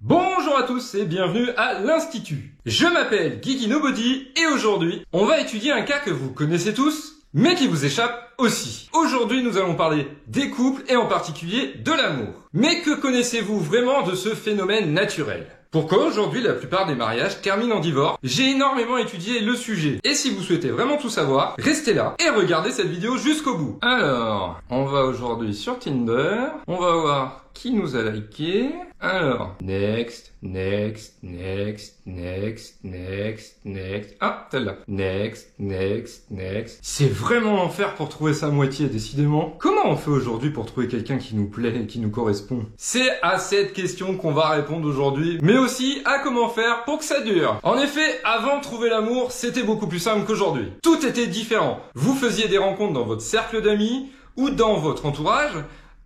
Bonjour à tous et bienvenue à l'Institut. Je m'appelle Geeky Nobody et aujourd'hui, on va étudier un cas que vous connaissez tous, mais qui vous échappe aussi. Aujourd'hui, nous allons parler des couples et en particulier de l'amour. Mais que connaissez-vous vraiment de ce phénomène naturel ? Pourquoi aujourd'hui la plupart des mariages terminent en divorce? J'ai énormément étudié le sujet. Et si vous souhaitez vraiment tout savoir, restez là et regardez cette vidéo jusqu'au bout. Alors, on va aujourd'hui sur Tinder. On va voir qui nous a liké. Alors, next. Ah, celle-là. Next. C'est vraiment l'enfer pour trouver sa moitié, décidément. Comment on fait aujourd'hui pour trouver quelqu'un qui nous plaît et qui nous correspond? C'est à cette question qu'on va répondre aujourd'hui, mais aussi à comment faire pour que ça dure. En effet, avant de trouver l'amour, c'était beaucoup plus simple qu'aujourd'hui. Tout était différent. Vous faisiez des rencontres dans votre cercle d'amis ou dans votre entourage,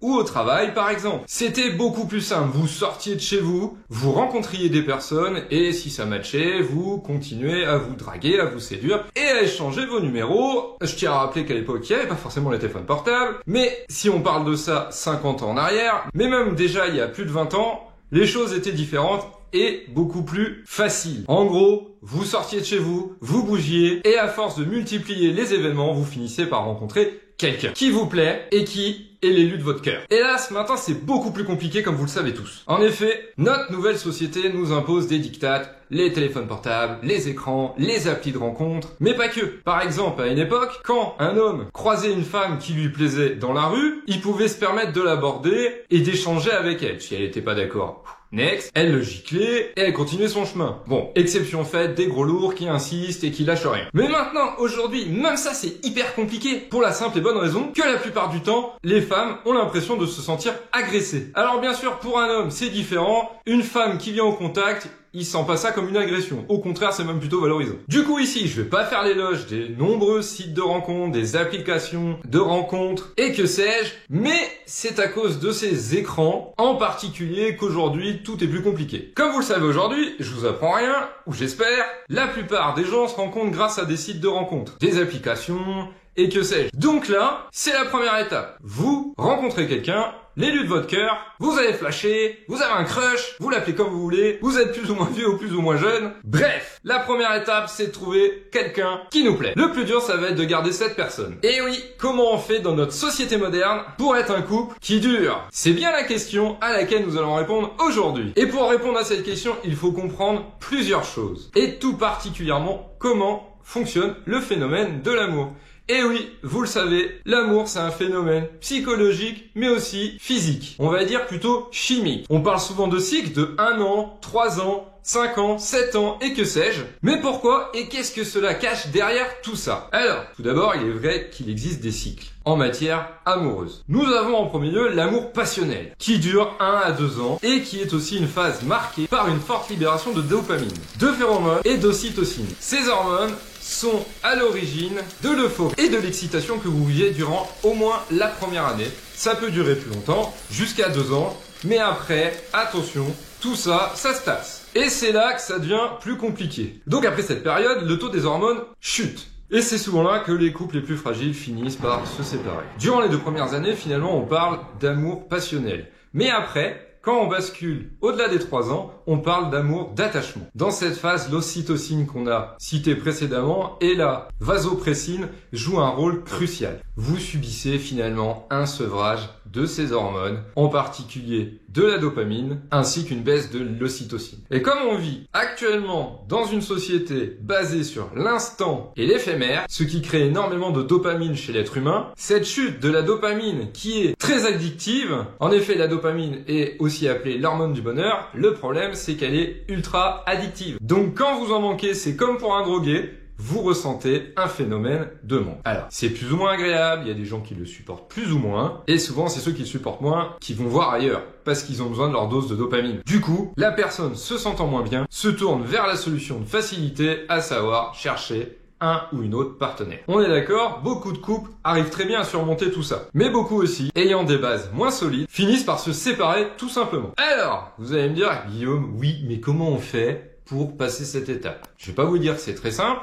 ou au travail par exemple. C'était beaucoup plus simple, vous sortiez de chez vous, vous rencontriez des personnes et si ça matchait, vous continuez à vous draguer, à vous séduire et à échanger vos numéros. Je tiens à rappeler qu'à l'époque, il n'y avait pas forcément les téléphones portables, mais si on parle de ça 50 ans en arrière, mais même déjà il y a plus de 20 ans, les choses étaient différentes et beaucoup plus faciles. En gros, vous sortiez de chez vous, vous bougiez et à force de multiplier les événements, vous finissez par rencontrer quelqu'un qui vous plaît et qui est l'élu de votre cœur. Hélas, maintenant c'est beaucoup plus compliqué comme vous le savez tous. En effet, notre nouvelle société nous impose des dictats, les téléphones portables, les écrans, les applis de rencontre, mais pas que. Par exemple, à une époque, quand un homme croisait une femme qui lui plaisait dans la rue, il pouvait se permettre de l'aborder et d'échanger avec elle. Si elle n'était pas d'accord, next, elle le giclait et elle continuait son chemin. Bon, exception faite des gros lourds qui insistent et qui lâchent rien. Mais maintenant, aujourd'hui, même ça c'est hyper compliqué pour la simple et bonne raison que la plupart du temps, les femmes ont l'impression de se sentir agressées. Alors bien sûr, pour un homme, c'est différent. Une femme qui vient au contact, il sent pas ça comme une agression. Au contraire, c'est même plutôt valorisant. Du coup, ici, je vais pas faire l'éloge des nombreux sites de rencontres, des applications de rencontres et que sais-je, mais c'est à cause de ces écrans, en particulier, qu'aujourd'hui, tout est plus compliqué. Comme vous le savez aujourd'hui, je vous apprends rien, ou j'espère, la plupart des gens se rencontrent grâce à des sites de rencontres, des applications, et que sais-je. Donc là, c'est la première étape. Vous rencontrez quelqu'un, l'élu de votre cœur, vous avez flashé, vous avez un crush, vous l'appelez comme vous voulez, vous êtes plus ou moins vieux ou plus ou moins jeune. Bref, la première étape, c'est de trouver quelqu'un qui nous plaît. Le plus dur, ça va être de garder cette personne. Et oui, comment on fait dans notre société moderne pour être un couple qui dure? C'est bien la question à laquelle nous allons répondre aujourd'hui. Et pour répondre à cette question, il faut comprendre plusieurs choses. Et tout particulièrement, comment fonctionne le phénomène de l'amour. Et oui, vous le savez, l'amour c'est un phénomène psychologique mais aussi physique. On va dire plutôt chimique. On parle souvent de cycles de 1 an, 3 ans, 5 ans, 7 ans et que sais-je. Mais pourquoi et qu'est-ce que cela cache derrière tout ça? Alors, tout d'abord, il est vrai qu'il existe des cycles en matière amoureuse. Nous avons en premier lieu l'amour passionnel, qui dure 1 à 2 ans et qui est aussi une phase marquée par une forte libération de dopamine, de phéromones et d'ocytocine. Ces hormones sont à l'origine de l'euphorie et de l'excitation que vous vivez durant au moins la première année. Ça peut durer plus longtemps, jusqu'à 2 ans, mais après, attention, tout ça, ça se tasse. Et c'est là que ça devient plus compliqué. Donc après cette période, le taux des hormones chute. Et c'est souvent là que les couples les plus fragiles finissent par se séparer. Durant les 2 premières années, finalement, on parle d'amour passionnel. Mais après, quand on bascule au-delà des 3 ans, on parle d'amour d'attachement. Dans cette phase, l'ocytocine qu'on a citée précédemment et la vasopressine jouent un rôle crucial. Vous subissez finalement un sevrage de ces hormones, en particulier de la dopamine, ainsi qu'une baisse de l'ocytocine. Et comme on vit actuellement dans une société basée sur l'instant et l'éphémère, ce qui crée énormément de dopamine chez l'être humain, cette chute de la dopamine qui est très addictive, en effet la dopamine est aussi appelée l'hormone du bonheur, le problème c'est qu'elle est ultra addictive. Donc quand vous en manquez, c'est comme pour un drogué, vous ressentez un phénomène de manque. Alors, c'est plus ou moins agréable, il y a des gens qui le supportent plus ou moins, et souvent c'est ceux qui le supportent moins qui vont voir ailleurs, parce qu'ils ont besoin de leur dose de dopamine. Du coup, la personne se sentant moins bien, se tourne vers la solution de facilité, à savoir chercher un ou une autre partenaire. On est d'accord, beaucoup de couples arrivent très bien à surmonter tout ça. Mais beaucoup aussi, ayant des bases moins solides, finissent par se séparer tout simplement. Alors, vous allez me dire, Guillaume, oui, mais comment on fait pour passer cette étape? Je vais pas vous dire que c'est très simple,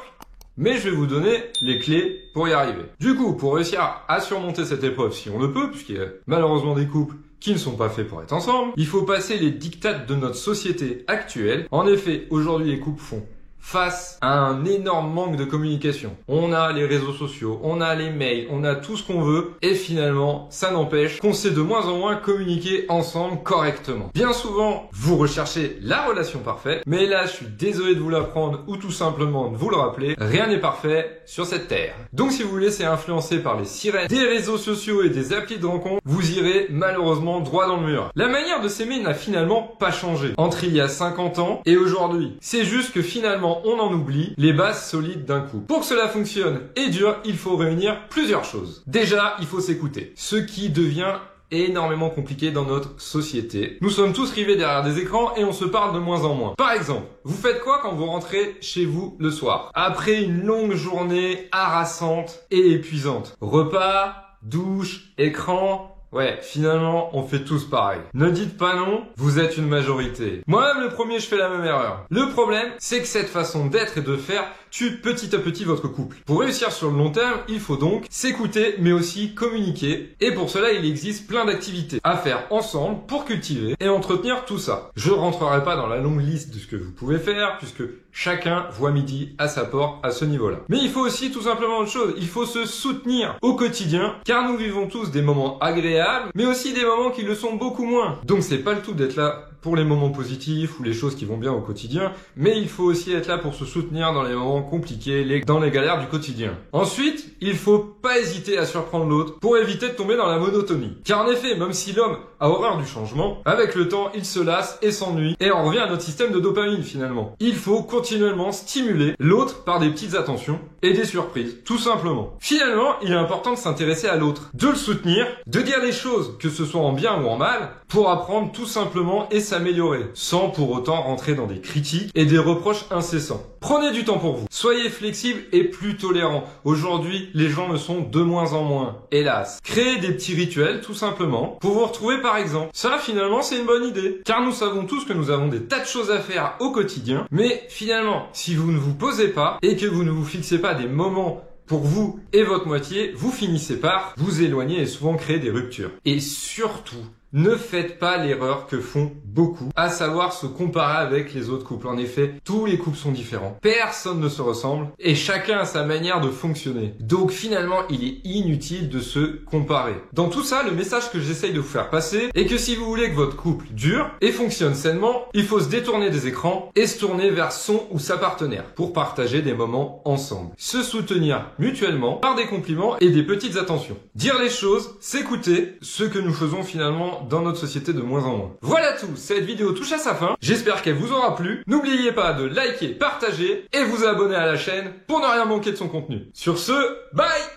mais je vais vous donner les clés pour y arriver. Du coup, pour réussir à surmonter cette épreuve, si on le peut, puisqu'il y a malheureusement des couples qui ne sont pas faits pour être ensemble. Il faut passer les dictates de notre société actuelle. En effet, aujourd'hui, les couples font face à un énorme manque de communication. On a les réseaux sociaux, on a les mails, on a tout ce qu'on veut et finalement, ça n'empêche qu'on sait de moins en moins communiquer ensemble correctement. Bien souvent, vous recherchez la relation parfaite, mais là, je suis désolé de vous l'apprendre ou tout simplement de vous le rappeler, rien n'est parfait sur cette terre. Donc si vous vous laissez influencer par les sirènes des réseaux sociaux et des applis de rencontre, vous irez malheureusement droit dans le mur. La manière de s'aimer n'a finalement pas changé entre il y a 50 ans et aujourd'hui. C'est juste que finalement, on en oublie les bases solides d'un couple. Pour que cela fonctionne et dure, il faut réunir plusieurs choses. Déjà, il faut s'écouter. Ce qui devient énormément compliqué dans notre société. Nous sommes tous rivés derrière des écrans et on se parle de moins en moins. Par exemple, vous faites quoi quand vous rentrez chez vous le soir? Après une longue journée harassante et épuisante. Repas, douche, écran... Ouais, finalement, on fait tous pareil. Ne dites pas non, vous êtes une majorité. Moi-même, le premier, je fais la même erreur. Le problème, c'est que cette façon d'être et de faire tue petit à petit votre couple. Pour réussir sur le long terme, il faut donc s'écouter, mais aussi communiquer. Et pour cela, il existe plein d'activités à faire ensemble pour cultiver et entretenir tout ça. Je rentrerai pas dans la longue liste de ce que vous pouvez faire, puisque chacun voit midi à sa porte à ce niveau-là. Mais il faut aussi tout simplement autre chose. Il faut se soutenir au quotidien, car nous vivons tous des moments agréables, mais aussi des moments qui le sont beaucoup moins. Donc c'est pas le tout d'être là pour les moments positifs ou les choses qui vont bien au quotidien, mais il faut aussi être là pour se soutenir dans les moments compliqués, dans les galères du quotidien. Ensuite, il faut pas hésiter à surprendre l'autre pour éviter de tomber dans la monotonie. Car en effet, même si l'homme a horreur du changement, avec le temps, il se lasse et s'ennuie, et on revient à notre système de dopamine finalement. Il faut continuellement stimuler l'autre par des petites attentions et des surprises, tout simplement. Finalement, il est important de s'intéresser à l'autre, de le soutenir, de dire les choses, que ce soit en bien ou en mal, pour apprendre tout simplement et s'améliorer, sans pour autant rentrer dans des critiques et des reproches incessants. Prenez du temps pour vous, soyez flexible et plus tolérant. Aujourd'hui, les gens le sont de moins en moins, hélas. Créez des petits rituels, tout simplement, pour vous retrouver par exemple. Ça, finalement, c'est une bonne idée, car nous savons tous que nous avons des tas de choses à faire au quotidien, mais finalement, si vous ne vous posez pas et que vous ne vous fixez pas des moments pour vous et votre moitié, vous finissez par vous éloigner et souvent créer des ruptures. Et surtout, ne faites pas l'erreur que font beaucoup, à savoir se comparer avec les autres couples. En effet, tous les couples sont différents. Personne ne se ressemble et chacun a sa manière de fonctionner. Donc finalement, il est inutile de se comparer. Dans tout ça, le message que j'essaye de vous faire passer est que si vous voulez que votre couple dure et fonctionne sainement, il faut se détourner des écrans et se tourner vers son ou sa partenaire pour partager des moments ensemble. Se soutenir mutuellement par des compliments et des petites attentions. Dire les choses, s'écouter, ce que nous faisons finalement dans notre société de moins en moins. Voilà tout, cette vidéo touche à sa fin. J'espère qu'elle vous aura plu. N'oubliez pas de liker, partager et vous abonner à la chaîne pour ne rien manquer de son contenu. Sur ce, bye!